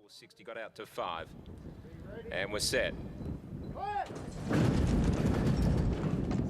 460 got out to 5 and we're set.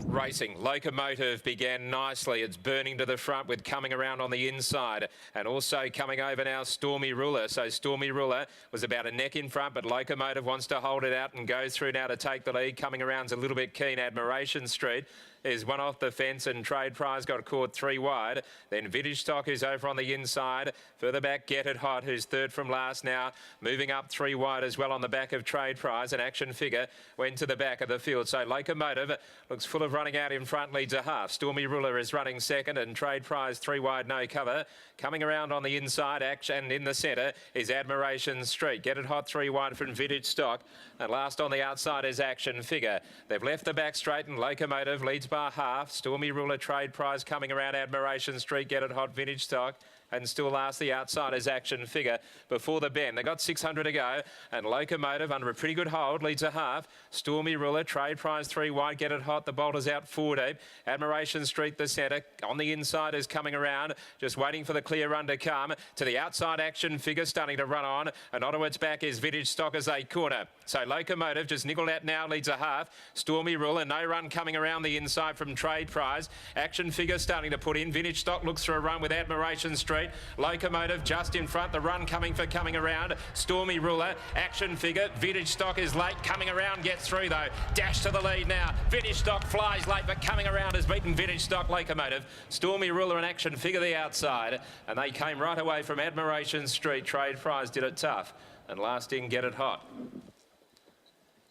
Racing. Locomotive began nicely. It's burning to the front with coming around on the inside and also coming over now Stormy Ruler. So Stormy Ruler was about a neck in front, but Locomotive wants to hold it out and goes through now to take the lead. Coming around's a little bit keen. Admiration Street is one off the fence and Trade Prize got caught 3 wide. Then Vintage Stock who's over on the inside. Further back Get It Hot who's third from last now. Moving up 3 wide as well on the back of Trade Prize. And Action Figure went to the back of the field. So Locomotive looks full of running out in front, leads a half. Stormy Ruler is running second and Trade Prize 3 wide, no cover. Coming around on the inside, Action in the centre is Admiration Street. Get It Hot 3 wide from Vintage Stock. And last on the outside is Action Figure. They've left the back straight and Locomotive leads by half. Stormy Ruler, Trade Prize coming around Admiration Street, Get It Hot, Vintage Stock. And still last the outside is Action Figure before the bend. They got 600 to go and Locomotive under a pretty good hold leads a half. Stormy Ruler, Trade Prize 3 wide, Get It Hot, the bolters out 4 deep. Admiration Street the centre. On the inside is coming around, just waiting for the clear run to come. To the outside Action Figure starting to run on and onto its back is Vintage Stock as they corner. So Locomotive just niggled out now, leads a half. Stormy Ruler, no run coming around the inside from Trade Prize. Action Figure starting to put in. Vintage Stock looks for a run with Admiration Street. Locomotive just in front, the run coming around. Stormy Ruler, Action Figure, Vintage Stock is late, coming around, gets through though. Dash to the lead now. Vintage Stock flies late, but coming around has beaten Vintage Stock. Locomotive, Stormy Ruler and Action Figure the outside, and they came right away from Admiration Street. Trade Prize did it tough, and last in Get It Hot.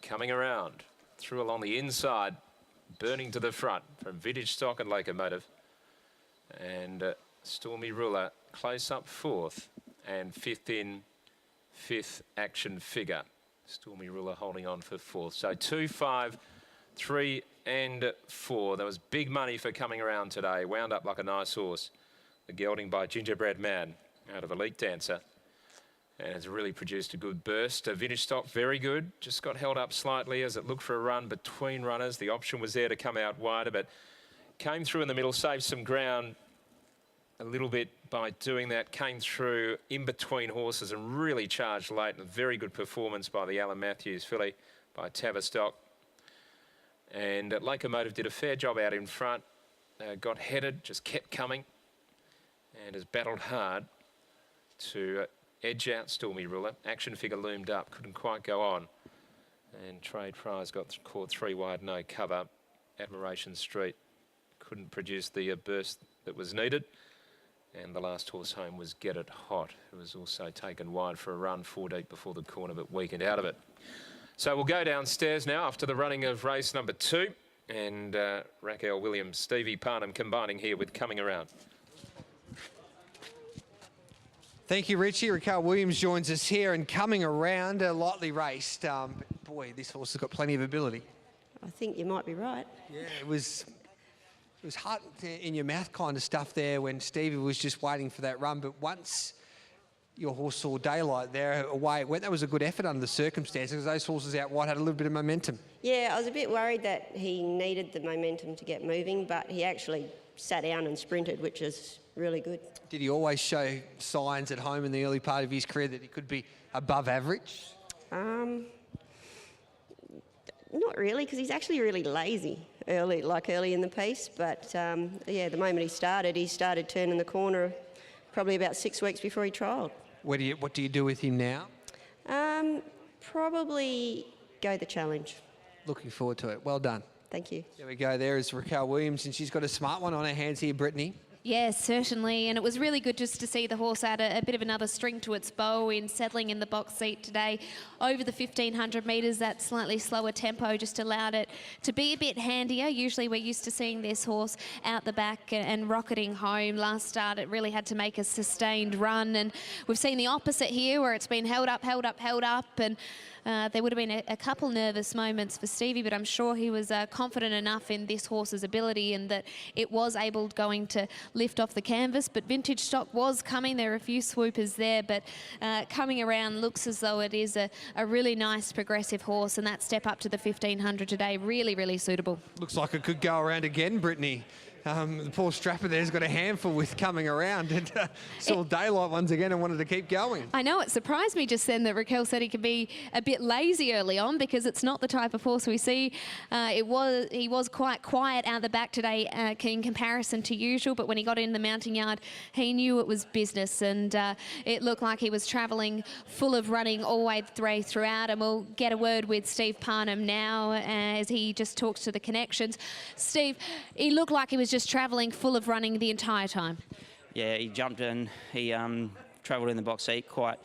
Coming around, through along the inside, burning to the front from Vintage Stock and Locomotive. And Stormy Ruler close up 4th and 5th in 5th Action Figure. Stormy Ruler holding on for 4th. So 2, 5, 3 and 4. There was big money for coming around today. Wound up like a nice horse. The gelding by Gingerbread Man out of Elite Dancer. And has really produced a good burst. Vintage Stock very good. Just got held up slightly as it looked for a run between runners. The option was there to come out wider, but came through in the middle, saved some ground a little bit by doing that. Came through in between horses and really charged late. And a very good performance by the Alan Matthews filly by Tavistock. And Locomotive did a fair job out in front. Got headed, just kept coming and has battled hard to edge out Stormy Ruler. Action Figure loomed up, couldn't quite go on. And Trade Prize got caught 3 wide, no cover. Admiration Street couldn't produce the burst that was needed. And the last horse home was Get It Hot, who was also taken wide for a run 4 deep before the corner, but weakened out of it. So we'll go downstairs now after the running of race number 2. And Raquel Williams, Stevie Parnham combining here with Coming Around. Thank you, Richie. Raquel Williams joins us here and Coming Around, lightly raced. But boy, this horse has got plenty of ability. I think you might be right. Yeah, it was heart in your mouth kind of stuff there when Stevie was just waiting for that run. But once your horse saw daylight there, away it went. That was a good effort under the circumstances. Those horses out wide had a little bit of momentum. Yeah, I was a bit worried that he needed the momentum to get moving, but he actually sat down and sprinted, which is really good. Did he always show signs at home in the early part of his career that he could be above average? Not really, because he's actually really lazy early in the piece. But yeah, the moment he started turning the corner probably about 6 weeks before he trialled. What do you do with him now? Probably go the challenge. Looking forward to it. Well done. Thank you. There we go. There is Raquel Williams, and she's got a smart one on her hands here, Brittany. Yes, certainly, and it was really good just to see the horse add a bit of another string to its bow in settling in the box seat today. Over the 1,500 metres, that slightly slower tempo just allowed it to be a bit handier. Usually we're used to seeing this horse out the back and rocketing home. Last start, it really had to make a sustained run, and we've seen the opposite here where it's been held up, and there would have been a couple nervous moments for Stevie, but I'm sure he was confident enough in this horse's ability and that it was going to lift off the canvas. But Vintage Stock was coming. There are a few swoopers there, but Coming Around looks as though it is a really nice progressive horse, and that step up to the 1,500 today, really, really suitable. Looks like it could go around again, Brittany. The poor strapper there's got a handful with coming around and saw daylight once again and wanted to keep going. I know, it surprised me just then that Raquel said he could be a bit lazy early on because it's not the type of horse we see. He was quite quiet out the back today in comparison to usual, but when he got in the mounting yard, he knew it was business, and it looked like he was travelling full of running all the way throughout. And we'll get a word with Steve Parnham now as he just talks to the connections. Steve, he looked like he was just travelling full of running the entire time. Yeah, he jumped in. He travelled in the box seat quite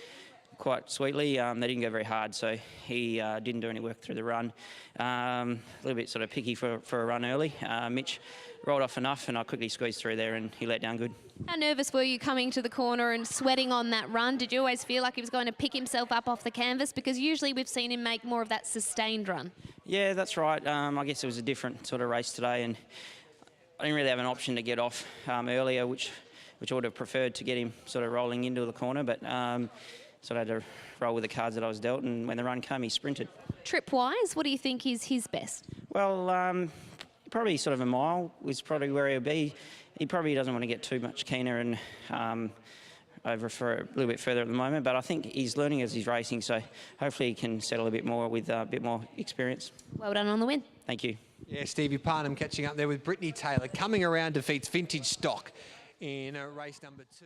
sweetly. They didn't go very hard, so he didn't do any work through the run. A little bit sort of picky for a run early. Mitch rolled off enough, and I quickly squeezed through there, and he let down good. How nervous were you coming to the corner and sweating on that run? Did you always feel like he was going to pick himself up off the canvas? Because usually we've seen him make more of that sustained run. Yeah, that's right. I guess it was a different sort of race today, and I didn't really have an option to get off earlier, which I would have preferred to get him sort of rolling into the corner, but sort of had to roll with the cards that I was dealt, and when the run came, he sprinted. Trip-wise, what do you think is his best? Well, probably sort of a mile was probably where he'll be. He probably doesn't want to get too much keener and over for a little bit further at the moment, but I think he's learning as he's racing, so hopefully he can settle a bit more with a bit more experience. Well done on the win. Thank you. Yeah, Stevie Parnham catching up there with Brittany Taylor, coming around, defeats Vintage Stock in race number 2.